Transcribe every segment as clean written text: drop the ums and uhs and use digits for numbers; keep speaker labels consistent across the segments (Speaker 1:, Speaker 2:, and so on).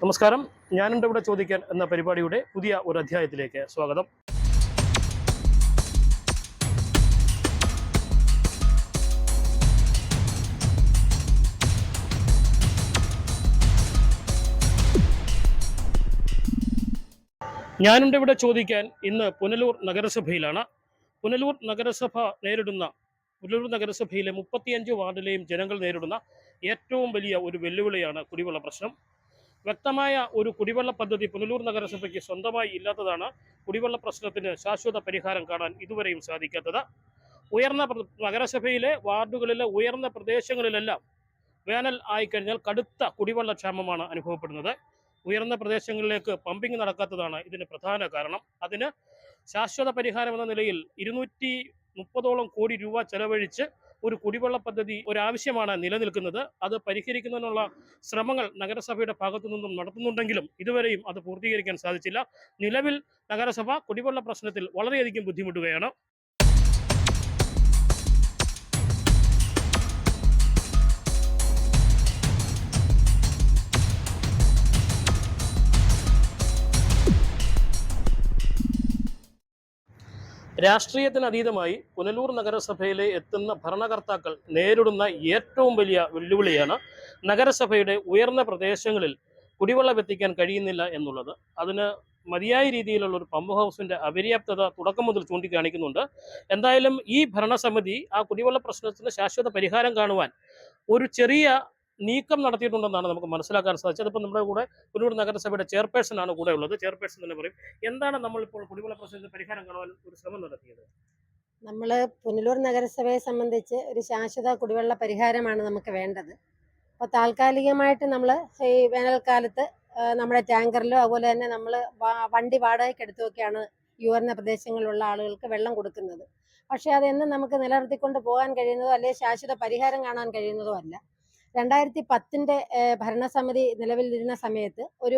Speaker 1: നമസ്കാരം. ഞാനുണ്ട് ഇവിടെ ചോദിക്കാൻ എന്ന പരിപാടിയുടെ പുതിയ ഒരു അധ്യായത്തിലേക്ക് സ്വാഗതം. ഞാനുണ്ട് ഇവിടെ ചോദിക്കാൻ ഇന്ന് പുനലൂർ നഗരസഭയിലാണ്. പുനലൂർ നഗരസഭയിലെ 35 വാർഡിലെയും ജനങ്ങൾ നേരിടുന്ന ഏറ്റവും വലിയ ഒരു വെല്ലുവിളിയാണ് കുടിവെള്ള പ്രശ്നം. വ്യക്തമായ ഒരു കുടിവെള്ള പദ്ധതി പുനലൂർ നഗരസഭയ്ക്ക് സ്വന്തമായി ഇല്ലാത്തതാണ് കുടിവെള്ള പ്രശ്നത്തിന് ശാശ്വത പരിഹാരം കാണാൻ ഇതുവരെയും സാധിക്കാത്തത്. നഗരസഭയിലെ വാർഡുകളിലെ ഉയർന്ന പ്രദേശങ്ങളിലെല്ലാം വേനൽ ആയിക്കഴിഞ്ഞാൽ കടുത്ത കുടിവെള്ള ക്ഷാമമാണ് അനുഭവപ്പെടുന്നത്. ഉയർന്ന പ്രദേശങ്ങളിലേക്ക് പമ്പിംഗ് നടക്കാത്തതാണ് ഇതിന് പ്രധാന കാരണം. അതിന് ശാശ്വത പരിഹാരം എന്ന നിലയിൽ 230 കോടി രൂപ ചെലവഴിച്ച് ഒരു കുടിവെള്ള പദ്ധതി ഒരാവശ്യമാണ് നിലനിൽക്കുന്നത്. അത് പരിഹരിക്കുന്നതിനുള്ള ശ്രമങ്ങൾ നഗരസഭയുടെ ഭാഗത്തു നിന്നും നടത്തുന്നുണ്ടെങ്കിലും ഇതുവരെയും അത് പൂർത്തീകരിക്കാൻ സാധിച്ചില്ല. നിലവിൽ നഗരസഭ കുടിവെള്ള പ്രശ്നത്തിൽ വളരെയധികം ബുദ്ധിമുട്ടുകയാണ്. രാഷ്ട്രീയത്തിന് അതീതമായി പുനലൂർ നഗരസഭയിലെ എത്തുന്ന ഭരണകർത്താക്കൾ നേരിടുന്ന ഏറ്റവും വലിയ വെല്ലുവിളിയാണ് നഗരസഭയുടെ ഉയർന്ന പ്രദേശങ്ങളിൽ കുടിവെള്ളം എത്തിക്കാൻ കഴിയുന്നില്ല എന്നുള്ളത്. അതിന് മതിയായ രീതിയിലുള്ള ഒരു പമ്പ് ഹൗസിന്റെ അപര്യാപ്തത തുടക്കം മുതൽ ചൂണ്ടിക്കാണിക്കുന്നുണ്ട്. എന്തായാലും ഈ ഭരണസമിതി ആ കുടിവെള്ള പ്രശ്നത്തിന് ശാശ്വത പരിഹാരം കാണുവാൻ ഒരു ചെറിയ നീക്കം നടത്തിയിട്ടുണ്ടെന്നാണ് നമുക്ക് മനസ്സിലാക്കാൻ സാധിച്ചത്. അതിപ്പോൾ നമ്മുടെ കൂടെ പുനലൂർ നഗരസഭയുടെ ചെയർപേഴ്സൺ ആണ് കൂടെ ഉള്ളത്. ചെയർപേഴ്സൺ തന്നെ പറയും, എന്താണ് നമ്മളിപ്പോൾ കുടിവെള്ള പ്രശ്നത്തിന് പരിഹാരം കാണുവാൻ ഒരു ശ്രമം നടത്തിയത്?
Speaker 2: നമ്മൾ പുനലൂർ നഗരസഭയെ സംബന്ധിച്ച് ഒരു ശാശ്വത കുടിവെള്ള പരിഹാരമാണ് നമുക്ക് വേണ്ടത്. അപ്പോൾ താൽക്കാലികമായിട്ട് നമ്മൾ ഈ വേനൽക്കാലത്ത് നമ്മുടെ ടാങ്കറിലോ അതുപോലെ തന്നെ നമ്മൾ വണ്ടി വാടകയ്ക്ക് എടുത്തുമൊക്കെയാണ് ഉയർന്ന പ്രദേശങ്ങളിലുള്ള ആളുകൾക്ക് വെള്ളം കൊടുക്കുന്നത്. പക്ഷേ അതെന്നും നമുക്ക് നിലനിർത്തിക്കൊണ്ട് പോകാൻ കഴിയുന്നതോ അല്ലെങ്കിൽ ശാശ്വത പരിഹാരം കാണാൻ കഴിയുന്നതോ അല്ല. 2010 ഭരണസമിതി നിലവിലിരുന്ന സമയത്ത് ഒരു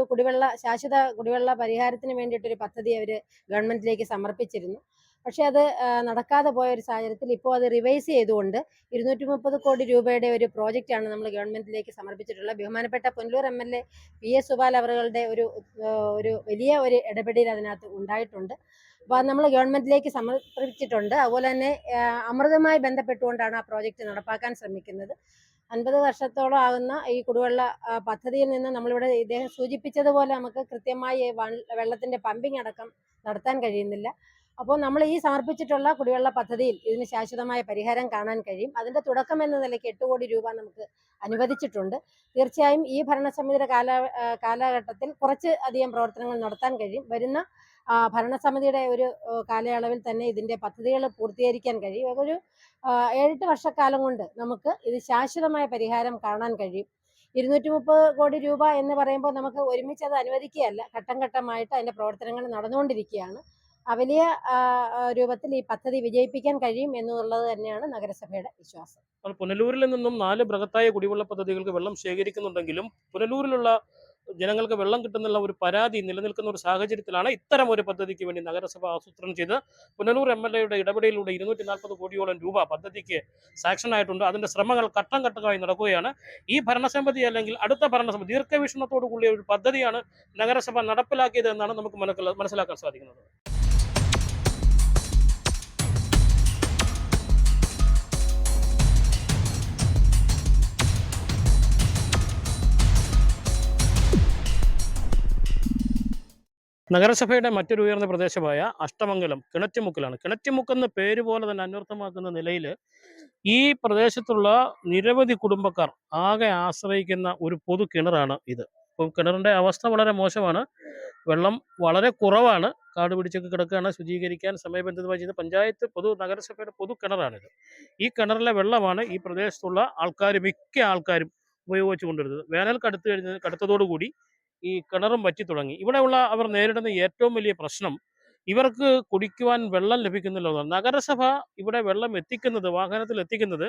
Speaker 2: ശാശ്വത കുടിവെള്ള പരിഹാരത്തിന് വേണ്ടിയിട്ടൊരു പദ്ധതി അവർ ഗവൺമെന്റിലേക്ക് സമർപ്പിച്ചിരുന്നു. പക്ഷെ അത് നടക്കാതെ പോയ ഒരു സാഹചര്യത്തിൽ ഇപ്പോൾ അത് റിവൈസ് ചെയ്തുകൊണ്ട് 230 കോടി രൂപയുടെ ഒരു പ്രോജക്റ്റാണ് നമ്മൾ ഗവൺമെന്റിലേക്ക് സമർപ്പിച്ചിട്ടുള്ളത്. ബഹുമാനപ്പെട്ട പുനലൂർ MLA PS സുബാൽ അവറുകളുടെ ഒരു വലിയ ഒരു ഇടപെടൽ അതിനകത്ത് ഉണ്ടായിട്ടുണ്ട്. അപ്പോൾ നമ്മൾ ഗവൺമെന്റിലേക്ക് സമർപ്പിച്ചിട്ടുണ്ട്. അതുപോലെ തന്നെ അമൃതവുമായി ബന്ധപ്പെട്ടുകൊണ്ടാണ് ആ പ്രോജക്റ്റ് നടപ്പാക്കാൻ ശ്രമിക്കുന്നത്. 50 വർഷത്തോളം ആകുന്ന ഈ കുടിവെള്ള പദ്ധതിയിൽ നിന്ന് നമ്മളിവിടെ ഇദ്ദേഹം സൂചിപ്പിച്ചതുപോലെ നമുക്ക് കൃത്യമായി വെള്ളത്തിന്റെ പമ്പിംഗ് അടക്കം നടത്താൻ കഴിയുന്നില്ല. അപ്പോൾ നമ്മൾ ഈ സമർപ്പിച്ചിട്ടുള്ള കുടിവെള്ള പദ്ധതിയിൽ ഇതിന് ശാശ്വതമായ പരിഹാരം കാണാൻ കഴിയും. അതിന്റെ തുടക്കം എന്ന നിലയ്ക്ക് 8 കോടി രൂപ നമുക്ക് അനുവദിച്ചിട്ടുണ്ട്. തീർച്ചയായും ഈ ഭരണസമിതിയുടെ കാലഘട്ടത്തിൽ കുറച്ച് അധികം പ്രവർത്തനങ്ങൾ നടത്താൻ കഴിയും. വരുന്ന ഭരണസമിതിയുടെ ഒരു കാലയളവിൽ തന്നെ ഇതിന്റെ പദ്ധതികൾ പൂർത്തീകരിക്കാൻ കഴിയും. അതൊരു 7-8 വർഷക്കാലം കൊണ്ട് നമുക്ക് ഇത് ശാശ്വതമായ പരിഹാരം കാണാൻ കഴിയും. 230 കോടി രൂപ എന്ന് പറയുമ്പോൾ നമുക്ക് ഒരുമിച്ച് അത് അനുവദിക്കുകയല്ല, ഘട്ടം ഘട്ടമായിട്ട് അതിന്റെ പ്രവർത്തനങ്ങൾ നടന്നുകൊണ്ടിരിക്കുകയാണ്. വലിയ രൂപത്തിൽ ഈ പദ്ധതി വിജയിപ്പിക്കാൻ കഴിയും എന്നുള്ളത് തന്നെയാണ് നഗരസഭയുടെ വിശ്വാസം.
Speaker 1: പുനലൂരിൽ നിന്നും 4 ബൃഹത്തായ കുടിവെള്ള പദ്ധതികൾക്ക് വെള്ളം ശേഖരിക്കുന്നുണ്ടെങ്കിലും പുനലൂരിലുള്ള ജനങ്ങൾക്ക് വെള്ളം കിട്ടുന്നുള്ള ഒരു പരാതി നിലനിൽക്കുന്ന ഒരു സാഹചര്യത്തിലാണ് ഇത്തരം ഒരു പദ്ധതിക്ക് വേണ്ടി നഗരസഭ ആസൂത്രണം ചെയ്ത് പുനലൂർ MLAയുടെ ഇടപെടലിലൂടെ 240 കോടിയോളം രൂപ പദ്ധതിക്ക് സാങ്ഷൻ ആയിട്ടുണ്ട്. അതിന്റെ ശ്രമങ്ങൾ ഘട്ടം ഘട്ടമായി നടക്കുകയാണ്. ഈ ഭരണസമിതി അല്ലെങ്കിൽ അടുത്ത ഭരണസമിതി ദീർഘവീക്ഷണത്തോടു കൂടിയ ഒരു പദ്ധതിയാണ് നഗരസഭ നടപ്പിലാക്കിയത് എന്നാണ് നമുക്ക് മനസ്സിലാക്കാൻ സാധിക്കുന്നത്. നഗരസഭയുടെ മറ്റൊരു ഉയർന്ന പ്രദേശമായ അഷ്ടമംഗലം കിണറ്റിമുക്കിലാണ്. കിണറ്റിമുക്കെന്ന് പേര് പോലെ തന്നെ അന്വർത്ഥമാക്കുന്ന നിലയിൽ ഈ പ്രദേശത്തുള്ള നിരവധി കുടുംബക്കാർ ആകെ ആശ്രയിക്കുന്ന ഒരു പൊതു കിണറാണ് ഇത്. അപ്പം കിണറിൻ്റെ അവസ്ഥ വളരെ മോശമാണ്. വെള്ളം വളരെ കുറവാണ്. കാട് പിടിച്ചൊക്കെ കിടക്കുകയാണ്. ശുചീകരിക്കാൻ സമയബന്ധിതമായി ചെയ്ത് പഞ്ചായത്ത് നഗരസഭയുടെ പൊതു കിണറാണിത്. ഈ കിണറിലെ വെള്ളമാണ് ഈ പ്രദേശത്തുള്ള മിക്ക ആൾക്കാരും ഉപയോഗിച്ചു കൊണ്ടിരുന്നത്. വേനൽ കടുത്തതോടുകൂടി ഈ കിണറും വറ്റി തുടങ്ങി. ഇവിടെയുള്ള അവർ നേരിടുന്ന ഏറ്റവും വലിയ പ്രശ്നം ഇവർക്ക് കുടിക്കുവാൻ വെള്ളം ലഭിക്കുന്നില്ല. നഗരസഭ ഇവിടെ വെള്ളം വാഹനത്തിൽ എത്തിക്കുന്നത്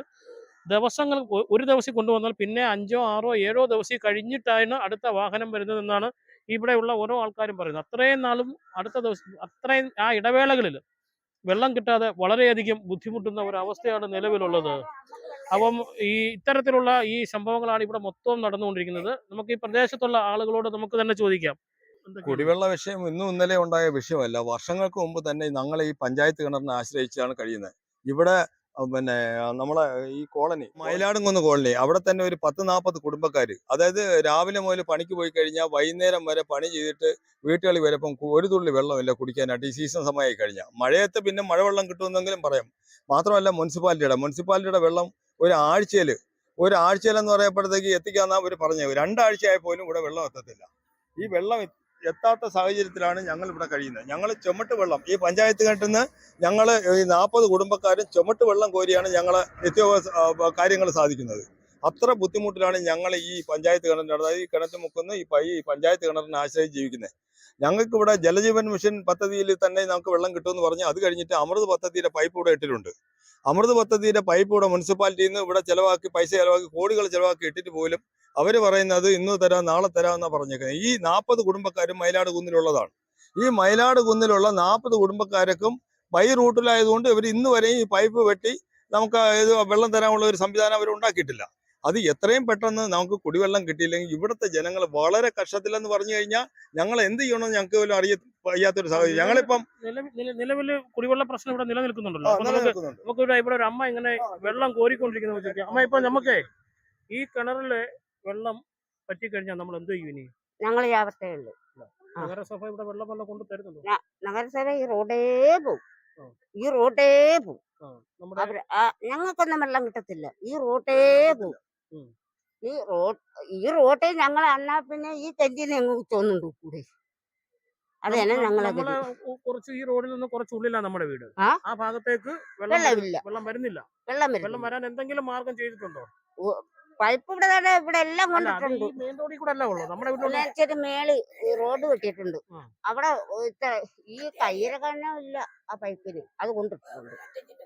Speaker 1: ഒരു ദിവസം കൊണ്ടുവന്നാൽ പിന്നെ 5, 6, 7 ദിവസം കഴിഞ്ഞിട്ടാണ് അടുത്ത വാഹനം വരുന്നതെന്നാണ് ഇവിടെയുള്ള ഓരോ ആൾക്കാരും പറയുന്നത്. അത്രയും നാളും അടുത്ത ദിവസം അത്രയും ആ ഇടവേളകളിൽ വെള്ളം കിട്ടാതെ വളരെയധികം ബുദ്ധിമുട്ടുന്ന ഒരവസ്ഥയാണ് നിലവിലുള്ളത്. അപ്പം ഇത്തരത്തിലുള്ള ഈ സംഭവങ്ങളാണ് ഇവിടെ മൊത്തവും നടന്നുകൊണ്ടിരിക്കുന്നത്. നമുക്ക് ഈ പ്രദേശത്തുള്ള ആളുകളോട് നമുക്ക് തന്നെ ചോദിക്കാം. എന്തൊക്കെയാണ്?
Speaker 3: കുടിവെള്ള വിഷയം ഇന്നും ഇന്നലെ ഉണ്ടായ വിഷയമല്ല. വർഷങ്ങൾക്ക് മുമ്പ് തന്നെ ഞങ്ങൾ ഈ പഞ്ചായത്ത് കിണറിനെ ആശ്രയിച്ചാണ് കഴിയുന്നത്. ഇവിടെ പിന്നെ നമ്മളെ ഈ കോളനി മയിലാടുംകുന്ന് കോളനി അവിടെ തന്നെ ഒരു 10-40 കുടുംബക്കാര്, അതായത് രാവിലെ മുതൽ പണിക്ക് പോയി കഴിഞ്ഞാൽ വൈകുന്നേരം വരെ പണി ചെയ്തിട്ട് വീട്ടുകളിൽ വരപ്പം ഒരു തുള്ളി വെള്ളമില്ല കുടിക്കാനായിട്ട്. ഈ സീസൺ സമയമായി കഴിഞ്ഞാൽ മഴയത്ത് പിന്നെ മഴവെള്ളം കിട്ടുമെന്നെങ്കിലും പറയാം. മാത്രമല്ല മുനിസിപ്പാലിറ്റിയുടെ വെള്ളം ഒരാഴ്ചയിലെന്ന് പറയുമ്പോഴത്തേക്ക് എത്തിക്കാന്നാ അവർ പറഞ്ഞത്. 2 ആഴ്ചയായ പോലും ഇവിടെ വെള്ളം എത്തത്തില്ല. ഈ വെള്ളം എത്താത്ത സാഹചര്യത്തിലാണ് ഞങ്ങൾ ഇവിടെ കഴിയുന്നത്. ഞങ്ങൾ ചുമട്ട് വെള്ളം ഈ പഞ്ചായത്ത് കിട്ടുന്ന ഞങ്ങൾ ഈ 40 കുടുംബക്കാരും ചുമട്ട് വെള്ളം കോരിയാണ് ഞങ്ങൾ കാര്യങ്ങൾ സാധിക്കുന്നത്. അത്ര ബുദ്ധിമുട്ടിലാണ് ഞങ്ങൾ ഈ പഞ്ചായത്ത് കിണറിന്, അതായത് ഈ കിണറ്റുമുക്കുന്ന ഈ പഞ്ചായത്ത് കിണറിനെ ആശ്രയിച്ച് ജീവിക്കുന്നത്. ഞങ്ങൾക്ക് ഇവിടെ ജലജീവൻ മിഷൻ പദ്ധതിയിൽ തന്നെ നമുക്ക് വെള്ളം കിട്ടുമെന്ന് പറഞ്ഞ് അത് കഴിഞ്ഞിട്ട് അമൃത് പദ്ധതിയുടെ പൈപ്പ് ഇവിടെ ഇട്ടിട്ടുണ്ട്. അമൃത് പദ്ധതിയുടെ പൈപ്പ് ഇവിടെ മുനിസിപ്പാലിറ്റിയിൽ നിന്ന് ഇവിടെ പൈസ ചെലവാക്കി കോടികൾ ചെലവാക്കി ഇട്ടിട്ട് പോലും അവർ പറയുന്നത് ഇന്ന് തരാം നാളെ തരാം എന്നാണ് പറഞ്ഞേക്കുന്നത്. ഈ 40 കുടുംബക്കാരും മയിലാട് കുന്നിലുള്ളതാണ്. ഈ മയിലാട് കുന്നിലുള്ള 40 കുടുംബക്കാർക്കും ബൈ റൂട്ടിലായതുകൊണ്ട് ഇവർ ഇന്ന് വരെയും ഈ പൈപ്പ് വെട്ടി നമുക്ക് ഇത് വെള്ളം തരാനുള്ള ഒരു സംവിധാനം അവർ ഉണ്ടാക്കിയിട്ടില്ല. അത് എത്രയും പെട്ടെന്ന് നമുക്ക് കുടിവെള്ളം കിട്ടിയില്ലെങ്കിൽ ഇവിടുത്തെ ജനങ്ങൾ വളരെ കഷ്ടത്തിലെന്ന് പറഞ്ഞു കഴിഞ്ഞാൽ ഞങ്ങൾ എന്ത് ചെയ്യണമെന്ന് ഞങ്ങൾക്ക് പോലും വയ്യാത്തൊരു സാഹചര്യം. ഞങ്ങളിപ്പം
Speaker 1: നിലവില് കുടിവെള്ള പ്രശ്നം ഇവിടെ നിലനിൽക്കുന്നുണ്ടല്ലോ. നമുക്ക് ഇവിടെ ഒരു അമ്മ ഇങ്ങനെ വെള്ളം കോരിക്കൊണ്ടിരിക്കുന്ന അമ്മ, ഇപ്പൊ നമുക്ക് ഈ കിണറില് വെള്ളം പറ്റിക്കഴിഞ്ഞാൽ നമ്മൾ എന്ത് ചെയ്യും ഇനി?
Speaker 4: ഞങ്ങൾ യാവത്തേ ഉള്ളൂ.
Speaker 1: നഗരസഭ ഇവിടെ വെള്ളം കൊണ്ട് തരുന്നുണ്ടോ?
Speaker 4: നഗരസഭ ഈ റോഡേ പോവും,
Speaker 1: ആ.
Speaker 4: ഈ റോഡേ പോവും.
Speaker 1: നമ്മുടെ
Speaker 4: അവര് ഞങ്ങൾക്കൊന്നും വെള്ളം കിട്ടത്തില്ല, ഈ റോഡേ പോവും.
Speaker 1: ഉം.
Speaker 4: ഈ റോഡേ ഞങ്ങൾ അന്നാ പിന്നെ ഈ തെറ്റിന് ഞങ്ങൾ തോന്നുന്നുണ്ട് കൂടെ. അത് തന്നെ ഞങ്ങളെ
Speaker 1: നമ്മള് കുറച്ച് ഈ റോഡിൽ നിന്ന് കുറച്ച് ഉള്ളിലാണ് നമ്മുടെ വീട്.
Speaker 4: ആ?
Speaker 1: ആ ഭാഗത്തേക്ക്
Speaker 4: വെള്ളമില്ല,
Speaker 1: വെള്ളം വരുന്നില്ല.
Speaker 4: വെള്ളം
Speaker 1: വെള്ളം വരാൻ എന്തെങ്കിലും മാർഗം ചെയ്തിട്ടുണ്ടോ?
Speaker 4: പൈപ്പ് ഇവിടെ ഇവിടെ എല്ലാം കൊണ്ടിട്ടുണ്ട്.
Speaker 1: മെയിൻ റോഡിൽ കൂടെ അല്ല ഉള്ളൂ, നമ്മുടെ വീട്ടിൽ
Speaker 4: ഇച്ചിരി മേളി റോഡ് കെട്ടിയിട്ടുണ്ട്.
Speaker 1: ആ.
Speaker 4: അവിടെ ഈ കയ്യിലെ കണ്ണമില്ല ആ പൈപ്പിന്, അത് കൊണ്ടിട്ടുണ്ട്.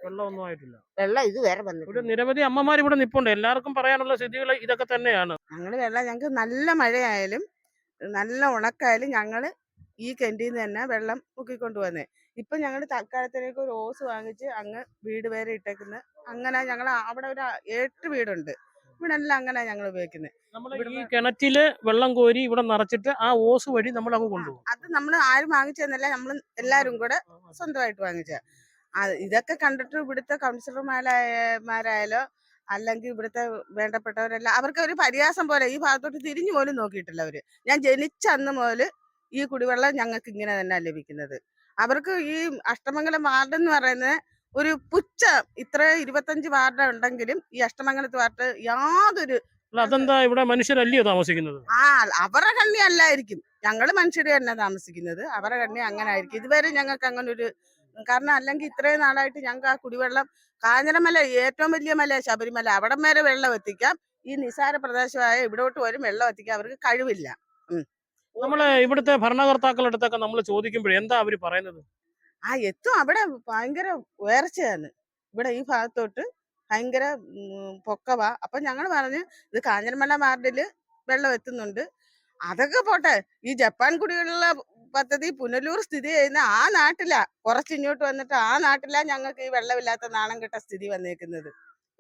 Speaker 1: വെള്ളമൊന്നും ആയിട്ടില്ല.
Speaker 4: വെള്ളം ഇതുവരെ
Speaker 1: ഇവിടെ
Speaker 4: വന്നിട്ടുണ്ട്.
Speaker 1: നിരവധി അമ്മമാർ ഇവിടെ നിപ്പുണ്ട്. എല്ലാവർക്കും പറയാനുള്ള സ്ഥിതികൾ ഇതൊക്കെ തന്നെയാണ്.
Speaker 5: ഞങ്ങള് വെള്ളം, ഞങ്ങൾക്ക് നല്ല മഴയായാലും നല്ല ഉണക്കായാലും ഞങ്ങള് ഈ കിണറ്റിൽ നിന്ന് തന്നെ വെള്ളം മുക്കിക്കൊണ്ട് വന്നേ. ഇപ്പൊ ഞങ്ങള് തൽക്കാലത്തിലേക്ക് ഒരു ഓസ് വാങ്ങിച്ച് അങ്ങ് വീട് വരെ ഇട്ടേക്കുന്നത്. അങ്ങനെ ഞങ്ങൾ അവിടെ ഒരു 8 വീടുണ്ട്. ഇവിടെ എല്ലാം അങ്ങനെ ഞങ്ങൾ ഉപയോഗിക്കുന്നത്.
Speaker 1: നമ്മൾ ഈ കിണറ്റില് വെള്ളം കോരി ഇവിടെ നിറച്ചിട്ട് ആ ഓസ് വഴി നമ്മൾ അങ്ങ് കൊണ്ടുപോകും.
Speaker 5: അത് നമ്മൾ ആരും വാങ്ങിച്ചെന്നല്ല, നമ്മൾ എല്ലാരും കൂടെ സ്വന്തമായിട്ട് വാങ്ങിച്ച. ഇതൊക്കെ കണ്ടിട്ട് ഇവിടുത്തെ കൗൺസിലർമാരായാലോ അല്ലെങ്കിൽ ഇവിടുത്തെ വേണ്ടപ്പെട്ടവരെല്ലാം അവർക്ക് ഒരു പരിഹാസം പോലെ ഈ ഭാഗത്തോട്ട് തിരിഞ്ഞു പോലും നോക്കിയിട്ടില്ല അവര്. ഞാൻ ജനിച്ച അന്ന് മുതൽ ഈ കുടിവെള്ളം ഞങ്ങൾക്ക് ഇങ്ങനെ തന്നെ ലഭിക്കുന്നത്. അവർക്ക് ഈ അഷ്ടമംഗലം വാർഡ് എന്ന് പറയുന്നത് ഒരു ഇത്ര 25 വാർഡ് ഉണ്ടെങ്കിലും ഈ അഷ്ടമംഗലത്ത് വാർഡ് യാതൊരു
Speaker 1: അതെന്താ, ഇവിടെ മനുഷ്യരല്ലയോ താമസിക്കുന്നത്?
Speaker 5: അവരുടെ കണ്ണി അല്ലായിരിക്കും. ഞങ്ങള് മനുഷ്യര് തന്നെ താമസിക്കുന്നത്, അവരുടെ കണ്ണി അങ്ങനെ ആയിരിക്കും. ഇതുവരെ ഞങ്ങൾക്ക് അങ്ങനെ ഒരു കാരണം അല്ലെങ്കിൽ ഇത്രയും നാളായിട്ട് ഞങ്ങൾക്ക് ആ കുടിവെള്ളം കാഞ്ഞിരമല ഏറ്റവും വലിയ മല ശബരിമല അവിടം വരെ വെള്ളം എത്തിക്കാം. ഈ നിസാര പ്രദേശമായ ഇവിടോട്ട് വരും വെള്ളം എത്തിക്കാൻ അവർക്ക് കഴിവില്ല.
Speaker 1: നമ്മള് ഇവിടുത്തെ ഭരണകർത്താക്കളുടെ അടുത്തൊക്കെ നമ്മൾ ചോദിക്കുമ്പോഴേ എന്താ അവര് പറയുന്നത്?
Speaker 5: എത്തും, അവിടെ ഭയങ്കര ഉയർച്ചയാണ്. ഇവിടെ ഈ ഭാഗത്തോട്ട് ഭയങ്കര പൊക്കവാ. അപ്പൊ ഞങ്ങൾ പറഞ്ഞു ഇത് കാഞ്ഞിരമല വാർഡില് വെള്ളം എത്തുന്നുണ്ട്. അതൊക്കെ പോട്ടെ, ഈ ജപ്പാൻ കുടിവെള്ള പദ്ധതി പുനലൂർ സ്ഥിതി ചെയ്യുന്ന ആ നാട്ടിലാ, കുറച്ചിങ്ങോട്ട് വന്നിട്ട് ആ നാട്ടിലാ ഞങ്ങൾക്ക് ഈ വെള്ളമില്ലാത്ത നാണം കെട്ട സ്ഥിതി വന്നേക്കുന്നത്.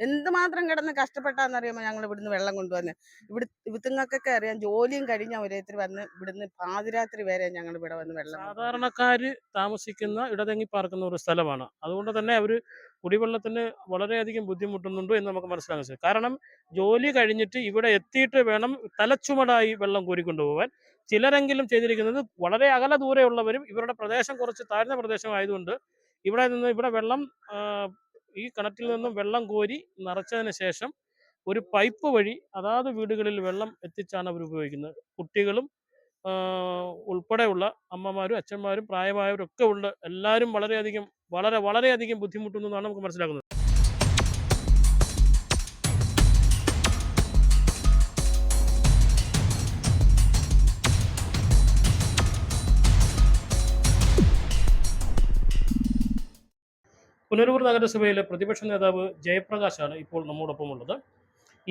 Speaker 5: എന്തുമാത്രം കിടന്ന് കഷ്ടപ്പെട്ടാന്നറിയാമോ ഞങ്ങൾ ഇവിടുന്ന് വെള്ളം കൊണ്ടുവന്ന്. ഇവിടുങ്ങൾക്കൊക്കെ അറിയാം, ജോലിയും കഴിഞ്ഞ ഓരോരുത്തർ വന്ന് ഇവിടുന്ന് പാതിരാത്രി വരെ ഞങ്ങൾ ഇവിടെ വന്ന് വെള്ളം.
Speaker 1: സാധാരണക്കാര് താമസിക്കുന്ന ഇടതെങ്ങി പാർക്കുന്ന ഒരു സ്ഥലമാണ്. അതുകൊണ്ട് തന്നെ അവര് കുടിവെള്ളത്തിന് വളരെയധികം ബുദ്ധിമുട്ടുന്നുണ്ട് എന്ന് നമുക്ക് മനസ്സിലാക്കാൻ സാധിക്കും. കാരണം ജോലി കഴിഞ്ഞിട്ട് ഇവിടെ എത്തിയിട്ട് വേണം തലച്ചുമടായി വെള്ളം കോരിക്കൊണ്ടുപോകാൻ. ചിലരെങ്കിലും ചെയ്തിരിക്കുന്നത് വളരെ ദൂരെയുള്ളവരും ഇവരുടെ പ്രദേശം കുറച്ച് താഴ്ന്ന പ്രദേശമായതുകൊണ്ട് ഇവിടെ വെള്ളം ഈ കിണറ്റിൽ നിന്നും വെള്ളം കോരി നിറച്ചതിന് ശേഷം ഒരു പൈപ്പ് വഴി അതാത് വീടുകളിൽ വെള്ളം എത്തിച്ചാണ് അവർ ഉപയോഗിക്കുന്നത്. കുട്ടികളും ഉൾപ്പെടെയുള്ള അമ്മമാരും അച്ഛന്മാരും പ്രായമായവരും ഒക്കെ ഉണ്ട്. എല്ലാവരും വളരെയധികം ബുദ്ധിമുട്ടുന്നു എന്നാണ് നമുക്ക് മനസ്സിലാക്കുന്നത്. പുനലൂർ നഗരസഭയിലെ പ്രതിപക്ഷ നേതാവ് ജയപ്രകാശാണ് ഇപ്പോൾ നമ്മോടൊപ്പം ഉള്ളത്.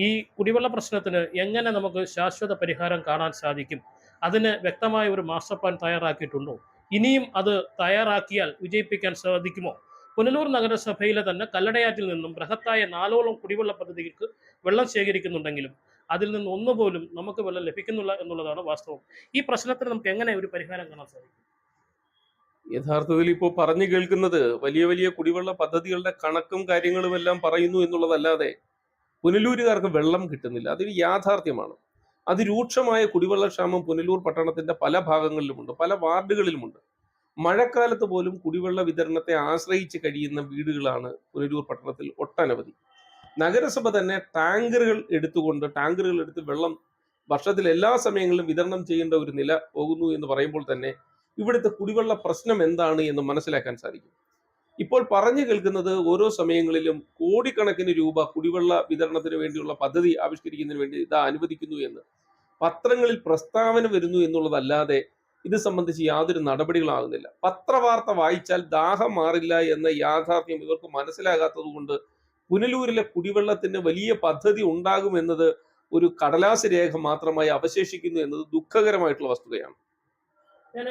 Speaker 1: ഈ കുടിവെള്ള പ്രശ്നത്തിന് എങ്ങനെ നമുക്ക് ശാശ്വത പരിഹാരം കാണാൻ സാധിക്കും, അതിന് വ്യക്തമായ ഒരു മാസ്റ്റർ പ്ലാൻ തയ്യാറാക്കിയിട്ടുണ്ടോ, ഇനിയും അത് തയ്യാറാക്കിയാൽ വിജയിപ്പിക്കാൻ സാധിക്കുമോ, പുനലൂർ നഗരസഭയിലെ തന്നെ കല്ലടയാറ്റിൽ നിന്നും ബൃഹത്തായ 4ഓളം കുടിവെള്ള പദ്ധതികൾക്ക് വെള്ളം ശേഖരിക്കുന്നുണ്ടെങ്കിലും അതിൽ നിന്ന് ഒന്നുപോലും നമുക്ക് വെള്ളം ലഭിക്കുന്നില്ല എന്നുള്ളതാണ് വാസ്തവം. ഈ പ്രശ്നത്തിന് നമുക്ക് എങ്ങനെ ഒരു പരിഹാരം കാണാൻ സാധിക്കും?
Speaker 6: യഥാർത്ഥത്തിൽ ഇപ്പോൾ പറഞ്ഞു കേൾക്കുന്നത് വലിയ വലിയ കുടിവെള്ള പദ്ധതികളുടെ കണക്കും കാര്യങ്ങളും എല്ലാം പറയുന്നു എന്നുള്ളതല്ലാതെ പുനലൂരുകാർക്ക് വെള്ളം കിട്ടുന്നില്ല. അതൊരു യാഥാർത്ഥ്യമാണ്. അതിരൂക്ഷമായ കുടിവെള്ളക്ഷാമം പുനലൂർ പട്ടണത്തിന്റെ പല ഭാഗങ്ങളിലുമുണ്ട്, പല വാർഡുകളിലുമുണ്ട്. മഴക്കാലത്ത് പോലും കുടിവെള്ള വിതരണത്തെ ആശ്രയിച്ച് കഴിയുന്ന വീടുകളാണ് പുനലൂർ പട്ടണത്തിൽ ഒട്ടനവധി. നഗരസഭ തന്നെ ടാങ്കറുകൾ എടുത്ത് വെള്ളം വർഷത്തിൽ എല്ലാ സമയങ്ങളിലും വിതരണം ചെയ്യേണ്ട ഒരു നില പോകുന്നു എന്ന് പറയുമ്പോൾ തന്നെ ഇവിടുത്തെ കുടിവെള്ള പ്രശ്നം എന്താണ് എന്ന് മനസ്സിലാക്കാൻ സാധിക്കും. ഇപ്പോൾ പറഞ്ഞു കേൾക്കുന്നത് ഓരോ സമയങ്ങളിലും കോടിക്കണക്കിന് രൂപ കുടിവെള്ള വിതരണത്തിന് വേണ്ടിയുള്ള പദ്ധതി ആവിഷ്കരിക്കുന്നതിന് വേണ്ടി ഇതാ അനുവദിക്കുന്നു എന്ന് പത്രങ്ങളിൽ പ്രസ്താവന വരുന്നു എന്നുള്ളതല്ലാതെ ഇത് സംബന്ധിച്ച് യാതൊരു നടപടികളാകുന്നില്ല. പത്രവാർത്ത വായിച്ചാൽ ദാഹം മാറില്ല എന്ന യാഥാർത്ഥ്യം ഇവർക്ക് മനസ്സിലാകാത്തത് കൊണ്ട് പുനലൂരിലെ കുടിവെള്ളത്തിന് വലിയ പദ്ധതി ഉണ്ടാകുമെന്നത് ഒരു കടലാസ് രേഖ മാത്രമായി അവശേഷിക്കുന്നു എന്നത് ദുഃഖകരമായിട്ടുള്ള വസ്തുതയാണ്.
Speaker 1: ഞാൻ